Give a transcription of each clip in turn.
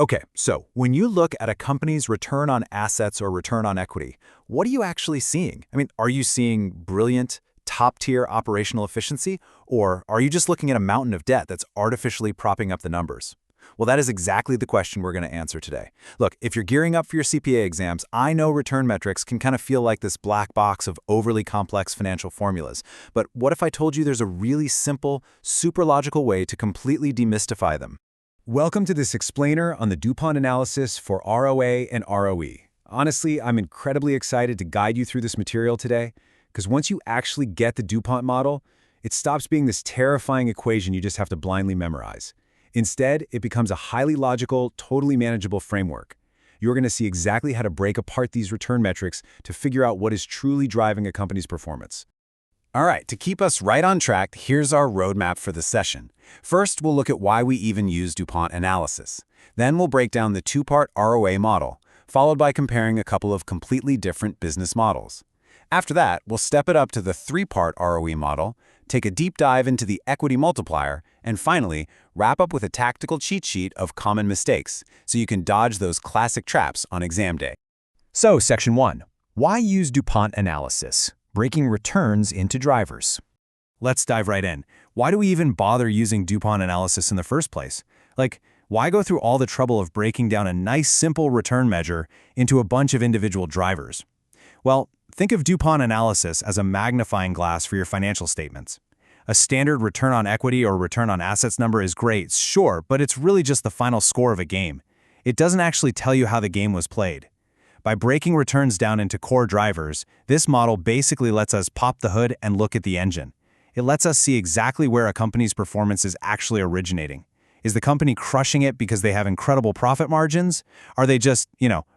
Okay, so when you look at a company's return on assets or return on equity, what are you actually seeing? Are you seeing brilliant, top-tier operational efficiency, or are you just looking at a mountain of debt that's artificially propping up the numbers? Well, that is exactly the question we're going to answer today. Look, if you're gearing up for your CPA exams, I know return metrics can kind of feel like this black box of overly complex financial formulas. But what if I told you there's a really simple, super logical way to completely demystify them? Welcome to this explainer on the DuPont Analysis for ROA and ROE. Honestly, I'm incredibly excited to guide you through this material today, because once you actually get the DuPont model, it stops being this terrifying equation you just have to blindly memorize. Instead, it becomes a highly logical, totally manageable framework. You're going to see exactly how to break apart these return metrics to figure out what is truly driving a company's performance. All right, to keep us right on track, here's our roadmap for the session. First, we'll look at why we even use DuPont Analysis. Then we'll break down the two-part ROA model, followed by comparing a couple of completely different business models. After that, we'll step it up to the three-part ROE model, take a deep dive into the equity multiplier, and finally, wrap up with a tactical cheat sheet of common mistakes, so you can dodge those classic traps on exam day. So, Section 1. Why use DuPont Analysis? Breaking returns into drivers. Let's dive right in. Why do we even bother using DuPont Analysis in the first place? Why go through all the trouble of breaking down a nice, simple return measure into a bunch of individual drivers? Well, think of DuPont Analysis as a magnifying glass for your financial statements. A standard return on equity or return on assets number is great, sure, but it's really just the final score of a game. It doesn't actually tell you how the game was played. By breaking returns down into core drivers, this model basically lets us pop the hood and look at the engine. It lets us see exactly where a company's performance is actually originating. Is the company crushing it because they have incredible profit margins? Are they just,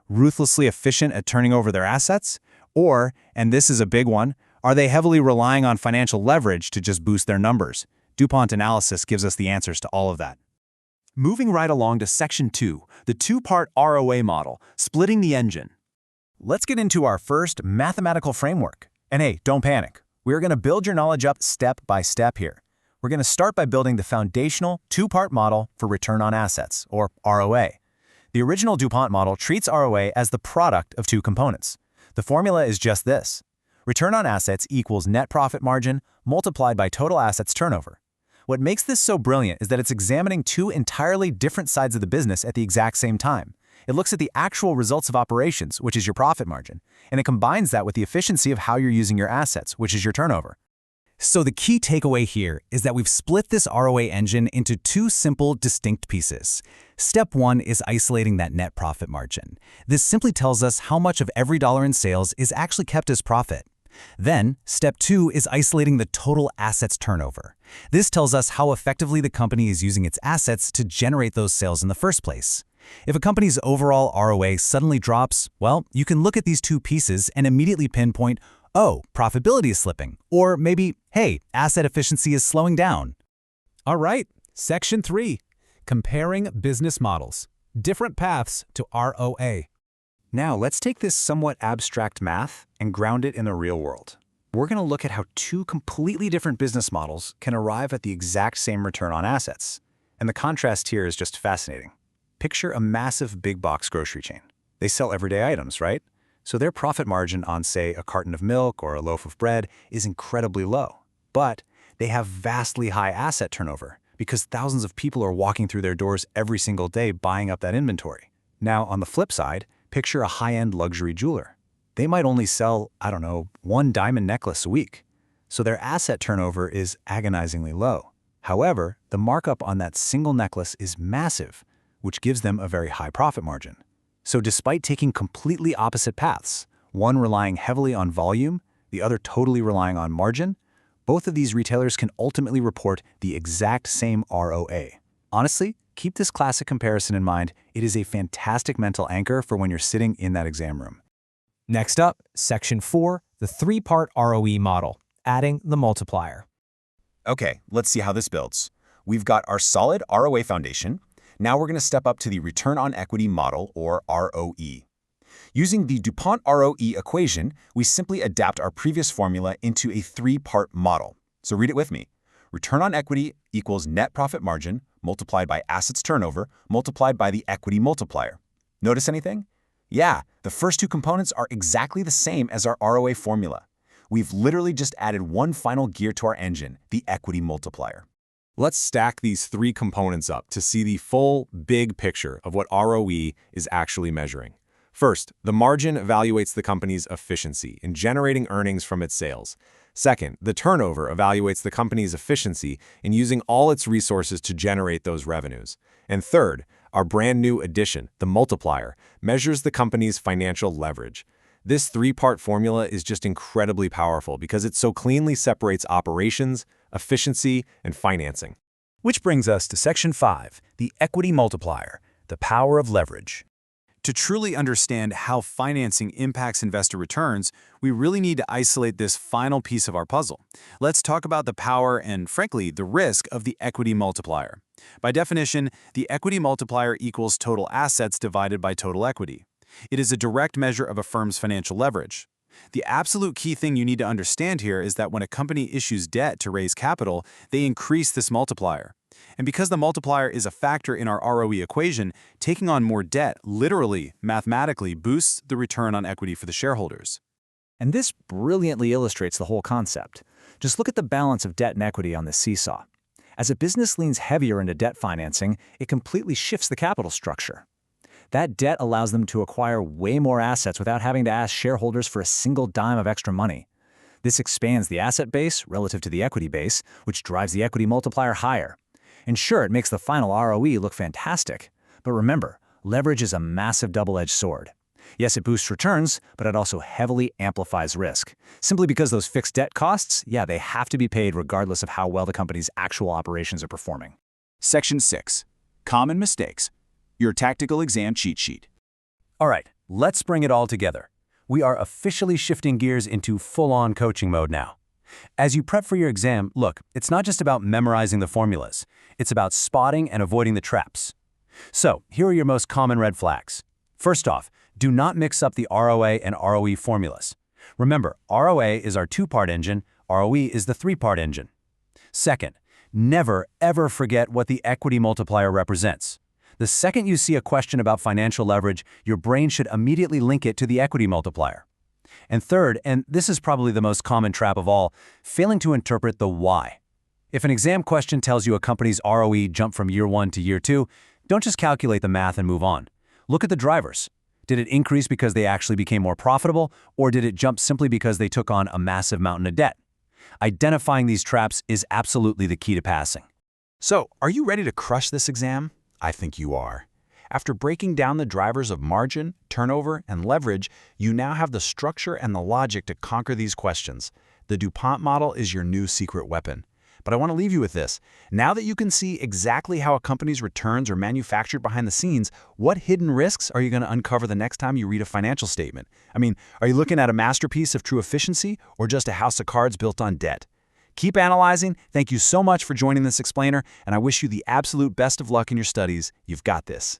ruthlessly efficient at turning over their assets? Or, and this is a big one, are they heavily relying on financial leverage to just boost their numbers? DuPont Analysis gives us the answers to all of that. Moving right along to Section 2, the two-part ROA model, splitting the engine. Let's get into our first mathematical framework. And hey, don't panic. We're going to build your knowledge up step by step here. We're going to start by building the foundational two-part model for return on assets, or ROA. The original DuPont model treats ROA as the product of two components. The formula is just this. Return on assets equals net profit margin multiplied by total assets turnover. What makes this so brilliant is that it's examining two entirely different sides of the business at the exact same time. It looks at the actual results of operations, which is your profit margin, and it combines that with the efficiency of how you're using your assets, which is your turnover. So the key takeaway here is that we've split this ROA engine into two simple, distinct pieces. Step 1 is isolating that net profit margin. This simply tells us how much of every dollar in sales is actually kept as profit. Then, Step 2 is isolating the total assets turnover. This tells us how effectively the company is using its assets to generate those sales in the first place. If a company's overall ROA suddenly drops, well, you can look at these two pieces and immediately pinpoint, oh, profitability is slipping, or maybe, hey, asset efficiency is slowing down. All right, Section 3, comparing business models, different paths to ROA. Now, let's take this somewhat abstract math and ground it in the real world. We're going to look at how two completely different business models can arrive at the exact same return on assets. And the contrast here is just fascinating. Picture a massive big box grocery chain. They sell everyday items, right? So their profit margin on, say, a carton of milk or a loaf of bread is incredibly low. But they have vastly high asset turnover because thousands of people are walking through their doors every single day buying up that inventory. Now, on the flip side, picture a high-end luxury jeweler. They might only sell, one diamond necklace a week. So their asset turnover is agonizingly low. However, the markup on that single necklace is massive, which gives them a very high profit margin. So despite taking completely opposite paths, one relying heavily on volume, the other totally relying on margin, both of these retailers can ultimately report the exact same ROA. Honestly, keep this classic comparison in mind. It is a fantastic mental anchor for when you're sitting in that exam room. Next up, Section 4, the three-part ROE model, adding the multiplier. Okay, let's see how this builds. We've got our solid ROA foundation. Now we're going to step up to the return on equity model, or ROE. Using the DuPont ROE equation, we simply adapt our previous formula into a three-part model. So read it with me. Return on equity equals net profit margin multiplied by assets turnover multiplied by the equity multiplier. Notice anything? Yeah, the first two components are exactly the same as our ROA formula. We've literally just added one final gear to our engine, the equity multiplier. Let's stack these three components up to see the full, big picture of what ROE is actually measuring. First, the margin evaluates the company's efficiency in generating earnings from its sales. Second, the turnover evaluates the company's efficiency in using all its resources to generate those revenues. And third, our brand new addition, the multiplier, measures the company's financial leverage. This three-part formula is just incredibly powerful because it so cleanly separates operations, efficiency, and financing. Which brings us to Section 5, the equity multiplier, the power of leverage. To truly understand how financing impacts investor returns, we really need to isolate this final piece of our puzzle. Let's talk about the power and, frankly, the risk of the equity multiplier. By definition, the equity multiplier equals total assets divided by total equity. It is a direct measure of a firm's financial leverage. The absolute key thing you need to understand here is that when a company issues debt to raise capital, they increase this multiplier. And because the multiplier is a factor in our ROE equation, taking on more debt literally, mathematically boosts the return on equity for the shareholders. And this brilliantly illustrates the whole concept. Just look at the balance of debt and equity on this seesaw. As a business leans heavier into debt financing, it completely shifts the capital structure. That debt allows them to acquire way more assets without having to ask shareholders for a single dime of extra money. This expands the asset base relative to the equity base, which drives the equity multiplier higher. And sure, it makes the final ROE look fantastic. But remember, leverage is a massive double-edged sword. Yes, it boosts returns, but it also heavily amplifies risk. Simply because those fixed debt costs, yeah, they have to be paid regardless of how well the company's actual operations are performing. Section 6. Common mistakes. Your tactical exam cheat sheet. All right, let's bring it all together. We are officially shifting gears into full-on coaching mode now. As you prep for your exam, look, it's not just about memorizing the formulas. It's about spotting and avoiding the traps. So, here are your most common red flags. First off, do not mix up the ROA and ROE formulas. Remember, ROA is our two-part engine, ROE is the three-part engine. Second, never, ever forget what the equity multiplier represents. The second you see a question about financial leverage, your brain should immediately link it to the equity multiplier. And third, and this is probably the most common trap of all, failing to interpret the why. If an exam question tells you a company's ROE jumped from year 1 to year 2, don't just calculate the math and move on. Look at the drivers. Did it increase because they actually became more profitable, or did it jump simply because they took on a massive mountain of debt? Identifying these traps is absolutely the key to passing. So, are you ready to crush this exam? I think you are. After breaking down the drivers of margin, turnover, and leverage, you now have the structure and the logic to conquer these questions. The DuPont model is your new secret weapon. But I want to leave you with this. Now that you can see exactly how a company's returns are manufactured behind the scenes, what hidden risks are you going to uncover the next time you read a financial statement? I mean, are you looking at a masterpiece of true efficiency or just a house of cards built on debt? Keep analyzing. Thank you so much for joining this explainer, and I wish you the absolute best of luck in your studies. You've got this.